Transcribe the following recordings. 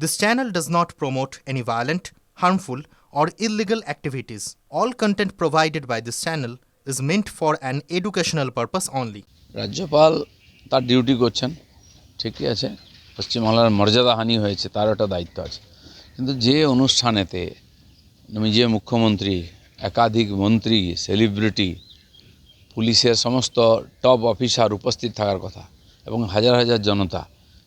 This channel does not promote any violent, harmful, or illegal activities. All content provided by this channel is meant for an educational purpose only. রাজ্যপাল তার duty করছেন, ঠিকই আছে। পশ্চিমবাংলার মর্যাদাহানি হয়েছে, তার একটা দায়িত্ব আছে। কিন্তু যে অনুষ্ঠানেতে নিজে মুখ্যমন্ত্রী, একাধিক মন্ত্রী, সেলিব্রিটি, পুলিশের সমস্ত টপ অফিসার উপস্থিত থাকার কথা এবং হাজার হাজার জনতা,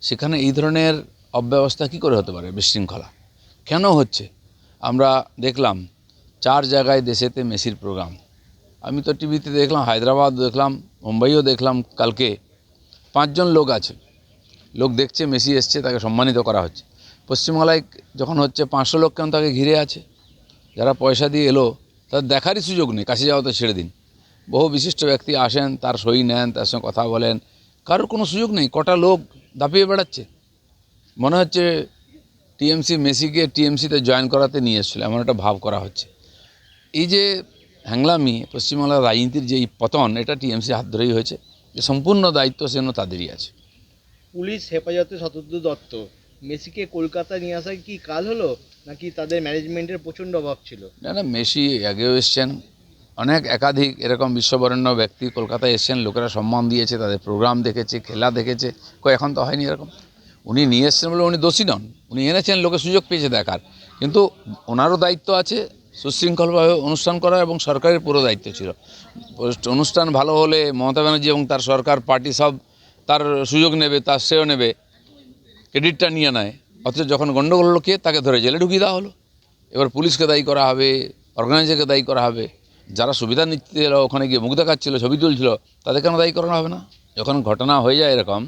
সেখানে এই ধরনের অব্যবস্থা কী করে হতে পারে? বিশৃঙ্খলা কেন হচ্ছে? আমরা দেখলাম 4 জায়গায় দেশেতে মেসির প্রোগ্রাম। আমি তো টিভিতে দেখলাম, হায়দ্রাবাদ দেখলাম, মুম্বাইও দেখলাম। কালকে 5 জন লোক আছে, লোক দেখছে মেসি এসছে, তাকে সম্মানিত করা হচ্ছে। পশ্চিমবাংলায় যখন হচ্ছে 500 লোক কেন তাকে ঘিরে আছে? যারা পয়সা দিয়ে এলো তাদের দেখারই সুযোগ নেই, কাছে যাওয়া তো ছেড়ে দিন। বহু বিশিষ্ট ব্যক্তি আসেন, তার সই নেন, তার সঙ্গে কথা বলেন, কারোর কোনো সুযোগ নেই। কটা লোক দাপিয়ে বেড়াচ্ছে, মনে হচ্ছে টিএমসি মেসিকে টিএমসিতে জয়েন করাতে নিয়ে এসেছিল, এমন একটা ভাব করা হচ্ছে। এই যে হ্যাংলামি, পশ্চিমবাংলার রাজনীতির যে পতন, এটা টিএমসি হাত ধরেই হয়েছে। যে সম্পূর্ণ দায়িত্ব সেজন্য তাদেরই আছে। পুলিশ হেফাজতে শতদ্রু দত্ত মেসিকে কলকাতা নিয়ে আসা কি কাল হলো, নাকি তাদের ম্যানেজমেন্টের প্রচণ্ড অভাব ছিল? না, মেসি আগেও এসছেন, অনেক একাধিক এরকম বিশ্ববরেণ্য ব্যক্তি কলকাতায় এসছেন, লোকেরা সম্মান দিয়েছে, তাদের প্রোগ্রাম দেখেছে, খেলা দেখেছে। এখন তো হয়নি এরকম। উনি নিয়ে এসছেন বলে উনি দোষী নন, উনি এনেছেন, লোকে সুযোগ পেয়েছে দেখার। কিন্তু ওনারও দায়িত্ব আছে সুশৃঙ্খলভাবে অনুষ্ঠান করা, এবং সরকারের পুরো দায়িত্ব ছিল। অনুষ্ঠান ভালো হলে মমতা ব্যানার্জি এবং তার সরকার পার্টি সব তার সুযোগ নেবে, তার শ্রেয় নেবে, ক্রেডিটটা নিয়ে নেয়। অথচ যখন গণ্ডগোল হলো, কে তাকে ধরে জেলে ঢুকিয়ে দেওয়া হলো। এবার পুলিশকে দায়ী করা হবে, অর্গানাইজারকে দায়ী করা হবে, যারা সুবিধা নিতে এলো, ওখানে গিয়ে মুখ দেখাচ্ছিল, ছবি তুলছিল, তাদের কেন দায়ী করানো হবে না? যখন ঘটনা হয়ে যায় এরকম,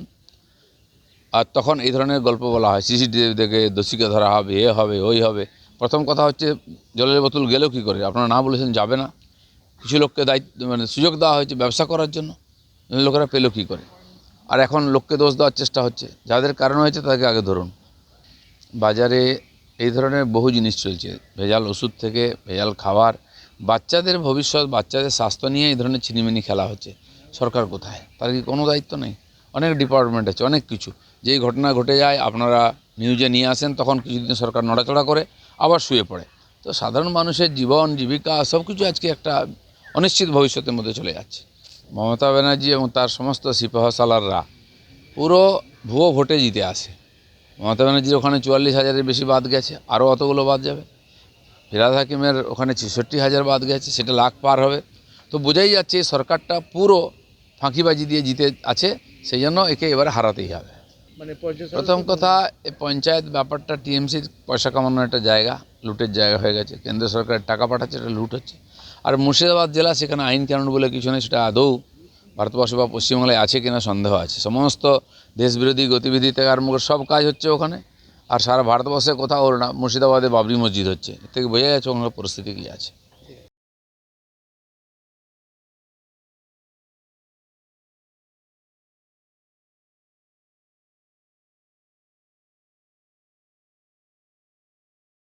আর তখন এই ধরনের গল্প বলা হয়, সিসিটিভি দেখে দোষীকে ধরা হবে, এ হবে, ওই হবে। প্রথম কথা হচ্ছে, জলের বোতল গেলেও কী করে? আপনারা না বলেছেন যাবে না। কিছু লোককে দায়িত্ব সুযোগ দেওয়া হয়েছে ব্যবসা করার জন্য, লোকেরা পেলো কী করে? আর এখন লোককে দোষ দেওয়ার চেষ্টা হচ্ছে। যাদের কারণ হয়েছে তাদেরকে আগে ধরুন। বাজারে এই ধরনের বহু জিনিস চলছে, ভেজাল ওষুধ থেকে ভেজাল খাবার, বাচ্চাদের ভবিষ্যৎ, বাচ্চাদের স্বাস্থ্য নিয়ে এই ধরনের ছিনিমিনি খেলা হচ্ছে। সরকার কোথায়? তার কি কোনো দায়িত্ব নেই? অনেক ডিপার্টমেন্ট আছে, অনেক কিছু। যেই ঘটনা ঘটে যায় আপনারা নিউজে নিয়ে আসেন, তখন কিছুদিন সরকার নড়াচড়া করে, আবার শুয়ে পড়ে। তো সাধারণ মানুষের জীবন জীবিকা সব কিছু আজকে একটা অনিশ্চিত ভবিষ্যতের মধ্যে চলে যাচ্ছে। মমতা ব্যানার্জি এবং তার সমস্ত সিপাহসালাররা পুরো ভুয়ো ভোটে জিতে আসে। মমতা ব্যানার্জির ওখানে 44,000-এর বেশি বাদ গেছে, আরও অতগুলো বাদ যাবে। ফিরহাদ হাকিমের ওখানে 66,000 বাদ গেছে, সেটা লাখ পার হবে। তো বোঝাই যাচ্ছে এই সরকারটা পুরো ফাঁকিবাজি দিয়ে জিতে আছে, সেই জন্য একে এবারে হারাতেই হবে। মানে প্রথম কথা, এই পঞ্চায়েত ব্যাপারটা টিএমসির পয়সা কামানোর একটা জায়গা, লুটের জায়গা হয়ে গেছে। কেন্দ্র সরকারের টাকা পাঠাচ্ছে, এটা লুট হচ্ছে। আর মুর্শিদাবাদ জেলা, সেখানে আইন কানুন বলে কিছু নেই, সেটা আদৌ ভারতবর্ষ বা পশ্চিমবাংলায় আছে কিনা সন্দেহ আছে। সমস্ত দেশবিরোধী গতিবিধি থেকে আরম্ভ করে সব কাজ হচ্ছে ওখানে। আর সারা ভারতবর্ষে কোথাও হলো না, মুর্শিদাবাদে বাবরি মসজিদ হচ্ছে। এর থেকে বোঝা যাচ্ছে ওখানে পরিস্থিতি কী আছে।